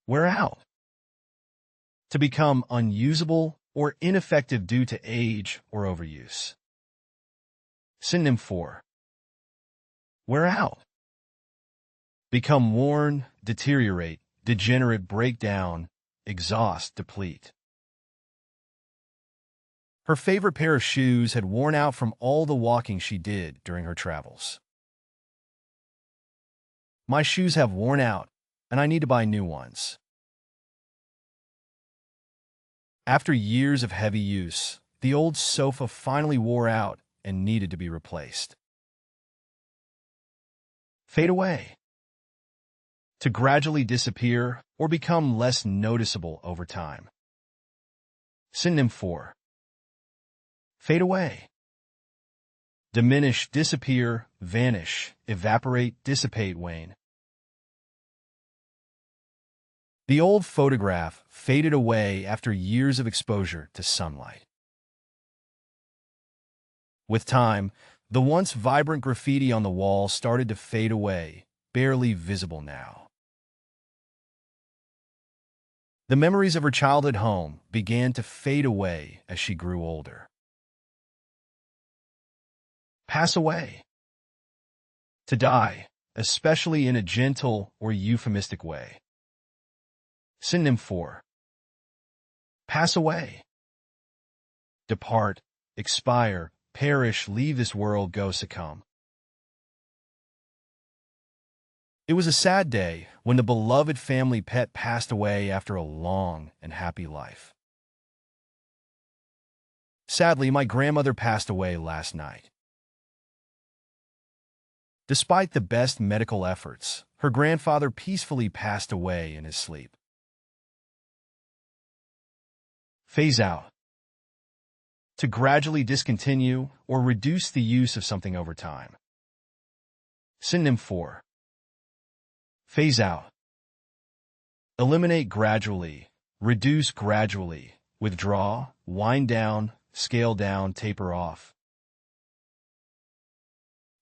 Wear out. To become unusable or ineffective due to age or overuse. Synonym for wear out. Become worn, deteriorate, degenerate, break down, exhaust, deplete. Her favorite pair of shoes had worn out from all the walking she did during her travels. My shoes have worn out, and I need to buy new ones. After years of heavy use, the old sofa finally wore out and needed to be replaced. Fade away. To gradually disappear or become less noticeable over time. Synonym for fade away. Diminish, disappear, vanish, evaporate, dissipate, wane. The old photograph faded away after years of exposure to sunlight. With time, the once vibrant graffiti on the wall started to fade away, barely visible now. The memories of her childhood home began to fade away as she grew older. Pass away. To die, especially in a gentle or euphemistic way. Synonym for pass away. Depart, expire, perish, leave this world, go, succumb. It was a sad day when the beloved family pet passed away after a long and happy life. Sadly, my grandmother passed away last night. Despite the best medical efforts, her grandfather peacefully passed away in his sleep. Phase out. To gradually discontinue or reduce the use of something over time. Synonym for phase out. Eliminate gradually, reduce gradually, withdraw, wind down, scale down, taper off.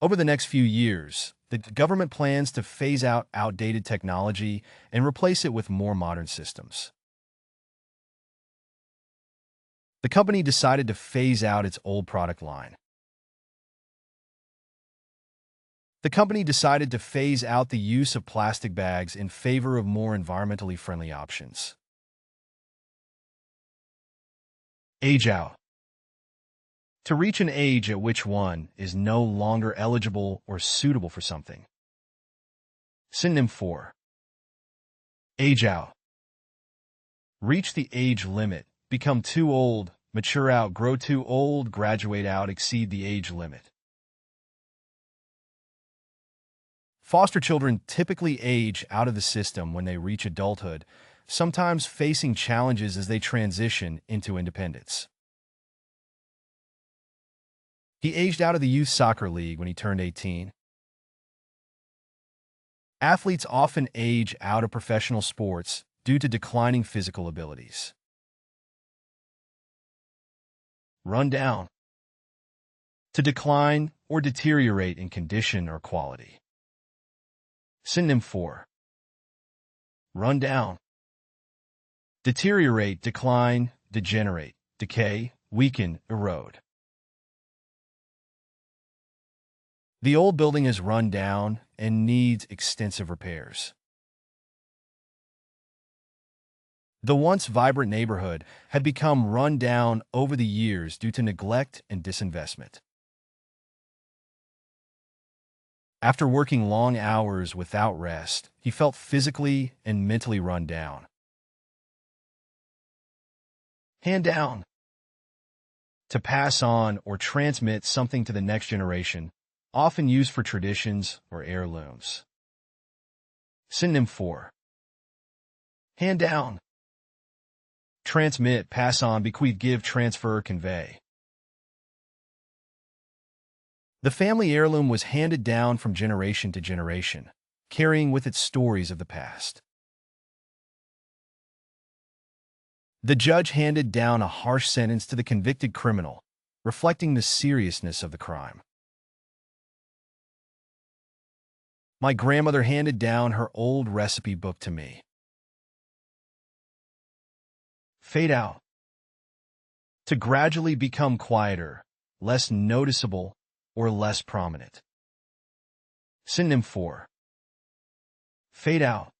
Over the next few years, the government plans to phase out outdated technology and replace it with more modern systems. The company decided to phase out its old product line. The company decided to phase out the use of plastic bags in favor of more environmentally friendly options. Age out. To reach an age at which one is no longer eligible or suitable for something. Synonym for age out. Reach the age limit, become too old, mature out, grow too old, graduate out, exceed the age limit. Foster children typically age out of the system when they reach adulthood, sometimes facing challenges as they transition into independence. He aged out of the youth soccer league when he turned 18. Athletes often age out of professional sports due to declining physical abilities. Run down. To decline or deteriorate in condition or quality. Synonym for run down. Deteriorate, decline, degenerate, decay, weaken, erode. The old building is run down and needs extensive repairs. The once vibrant neighborhood had become run down over the years due to neglect and disinvestment. After working long hours without rest, he felt physically and mentally run down. Hand down. To pass on or transmit something to the next generation, often used for traditions or heirlooms. Synonym for hand down. Transmit, pass on, bequeath, give, transfer, convey. The family heirloom was handed down from generation to generation, carrying with it stories of the past. The judge handed down a harsh sentence to the convicted criminal, reflecting the seriousness of the crime. My grandmother handed down her old recipe book to me. Fade out. To gradually become quieter, less noticeable, or less prominent. Synonym for fade out.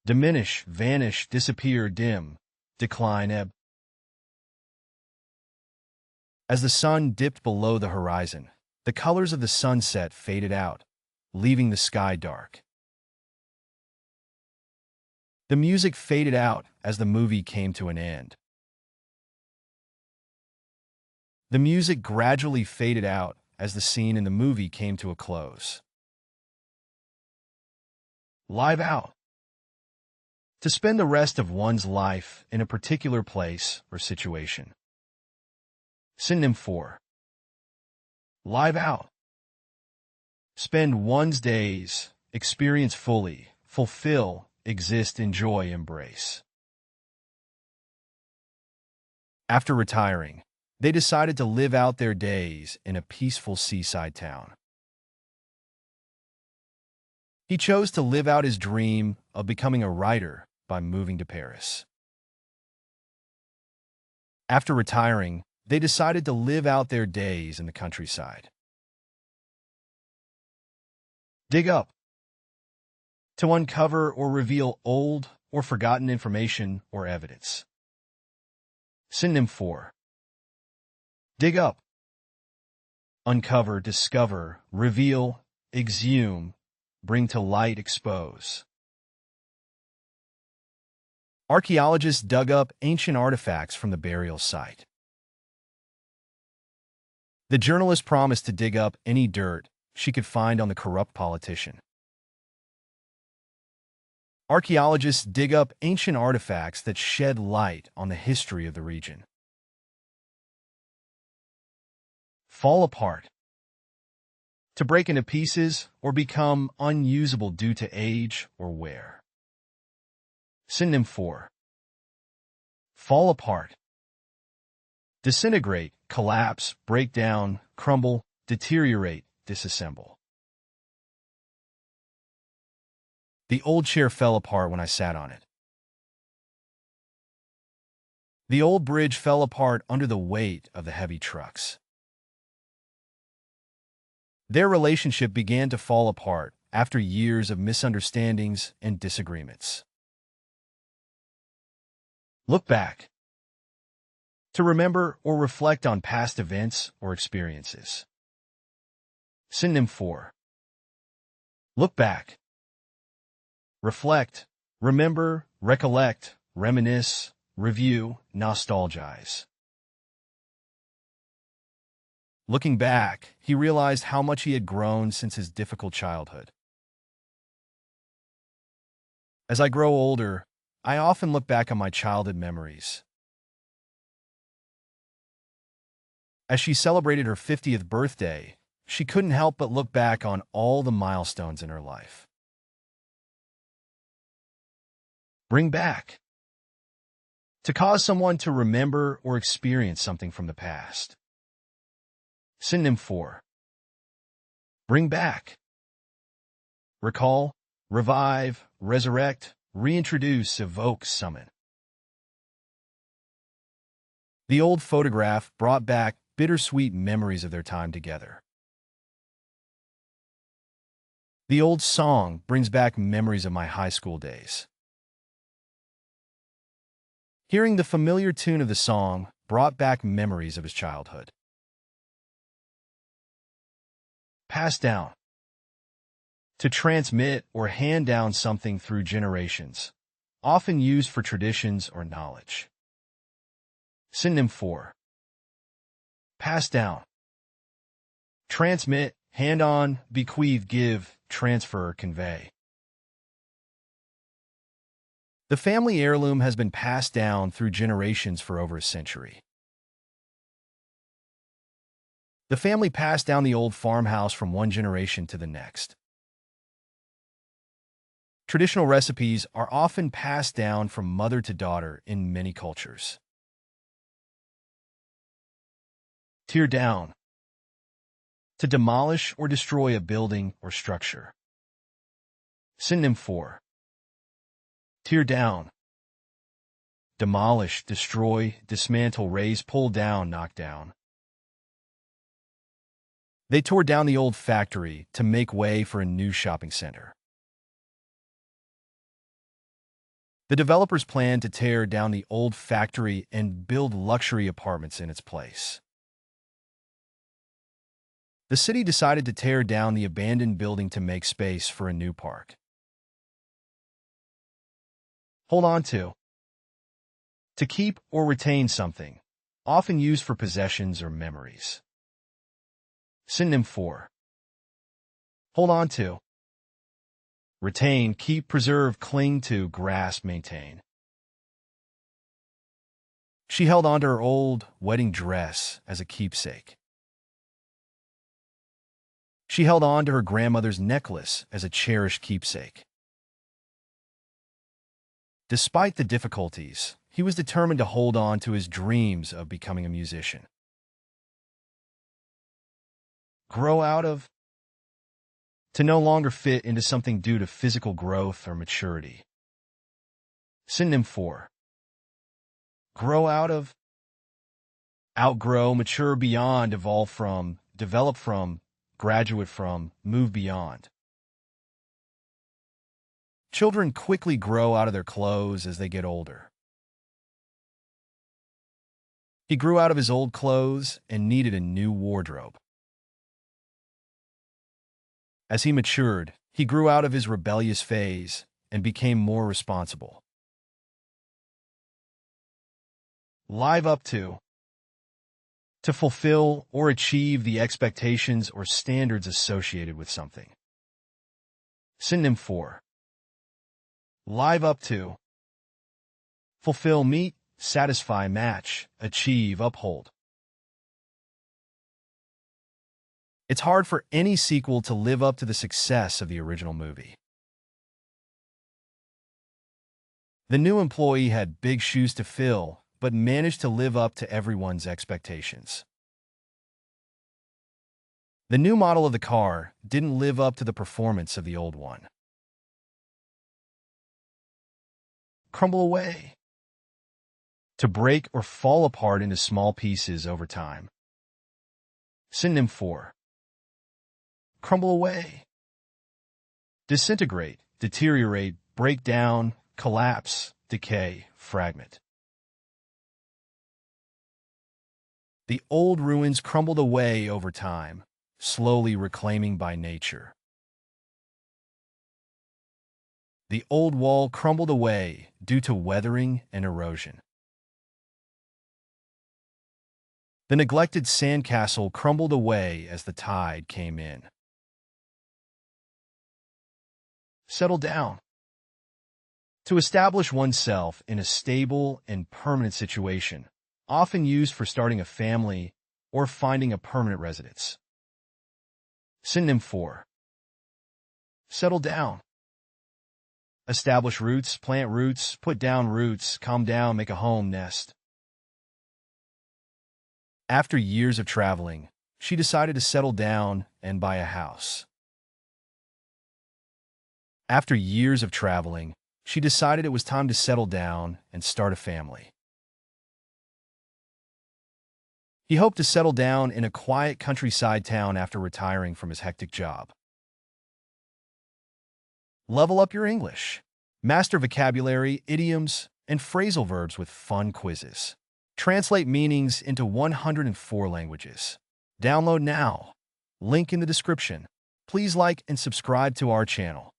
Diminish, vanish, disappear, dim, decline, ebb. As the sun dipped below the horizon, the colors of the sunset faded out, leaving the sky dark. The music faded out as the movie came to an end. The music gradually faded out as the scene in the movie came to a close. Live out. To spend the rest of one's life in a particular place or situation. Synonym for live out. Spend one's days, experience fully, fulfill, exist, enjoy, embrace. After retiring, they decided to live out their days in a peaceful seaside town. He chose to live out his dream of becoming a writer by moving to Paris. After retiring, they decided to live out their days in the countryside. Dig up. To uncover or reveal old or forgotten information or evidence. Synonym for dig up. Uncover, discover, reveal, exhume, bring to light, expose. Archaeologists dug up ancient artifacts from the burial site. The journalist promised to dig up any dirt she could find on the corrupt politician. Archaeologists dig up ancient artifacts that shed light on the history of the region. Fall apart. To break into pieces or become unusable due to age or wear. Synonym for fall apart. Disintegrate, collapse, break down, crumble, deteriorate, disassemble. The old chair fell apart when I sat on it. The old bridge fell apart under the weight of the heavy trucks. Their relationship began to fall apart after years of misunderstandings and disagreements. Look back. To remember or reflect on past events or experiences. Synonym for look back. Reflect, remember, recollect, reminisce, review, nostalgize. Looking back, he realized how much he had grown since his difficult childhood. As I grow older, I often look back on my childhood memories. As she celebrated her 50th birthday, she couldn't help but look back on all the milestones in her life. Bring back. To cause someone to remember or experience something from the past. Synonym for bring back. Recall, revive, resurrect, reintroduce, evoke, summon. The old photograph brought back bittersweet memories of their time together. The old song brings back memories of my high school days. Hearing the familiar tune of the song brought back memories of his childhood. Pass down. To transmit or hand down something through generations, often used for traditions or knowledge. Synonym for pass down. Transmit, hand on, bequeath, give, transfer, convey. The family heirloom has been passed down through generations for over a century. The family passed down the old farmhouse from one generation to the next. Traditional recipes are often passed down from mother to daughter in many cultures. Tear down. To demolish or destroy a building or structure. Synonym for tear down. demolish, destroy, dismantle, raze, pull down, knock down. They tore down the old factory to make way for a new shopping center. The developers planned to tear down the old factory and build luxury apartments in its place. The city decided to tear down the abandoned building to make space for a new park. Hold on to. To keep or retain something, often used for possessions or memories. Synonym for. Hold on to. Retain, keep, preserve, cling to, grasp, maintain. She held on to her old wedding dress as a keepsake. She held on to her grandmother's necklace as a cherished keepsake. Despite the difficulties, he was determined to hold on to his dreams of becoming a musician. Grow out of. To no longer fit into something due to physical growth or maturity. Synonym for. Grow out of. Outgrow, mature beyond, evolve from, develop from, graduate from, move beyond. Children quickly grow out of their clothes as they get older. He grew out of his old clothes and needed a new wardrobe. As he matured, he grew out of his rebellious phase and became more responsible. Live up to. To fulfill or achieve the expectations or standards associated with something. Synonym for. Live up to. Fulfill, meet, satisfy, match, achieve, uphold. It's hard for any sequel to live up to the success of the original movie. The new employee had big shoes to fill, but managed to live up to everyone's expectations. The new model of the car didn't live up to the performance of the old one. Crumble away. To break or fall apart into small pieces over time. Synonym for. Crumble away. Disintegrate, deteriorate, break down, collapse, decay, fragment. The old ruins crumbled away over time, slowly reclaiming by nature. The old wall crumbled away due to weathering and erosion. The neglected sandcastle crumbled away as the tide came in. Settle down. To establish oneself in a stable and permanent situation, often used for starting a family or finding a permanent residence. Synonym for. Settle down. Establish roots, plant roots, put down roots, calm down, make a home, nest. After years of traveling, she decided to settle down and buy a house. After years of traveling, she decided it was time to settle down and start a family. He hoped to settle down in a quiet countryside town after retiring from his hectic job. Level up your English. Master vocabulary, idioms, and phrasal verbs with fun quizzes. Translate meanings into 104 languages. Download now. Link in the description. Please like and subscribe to our channel.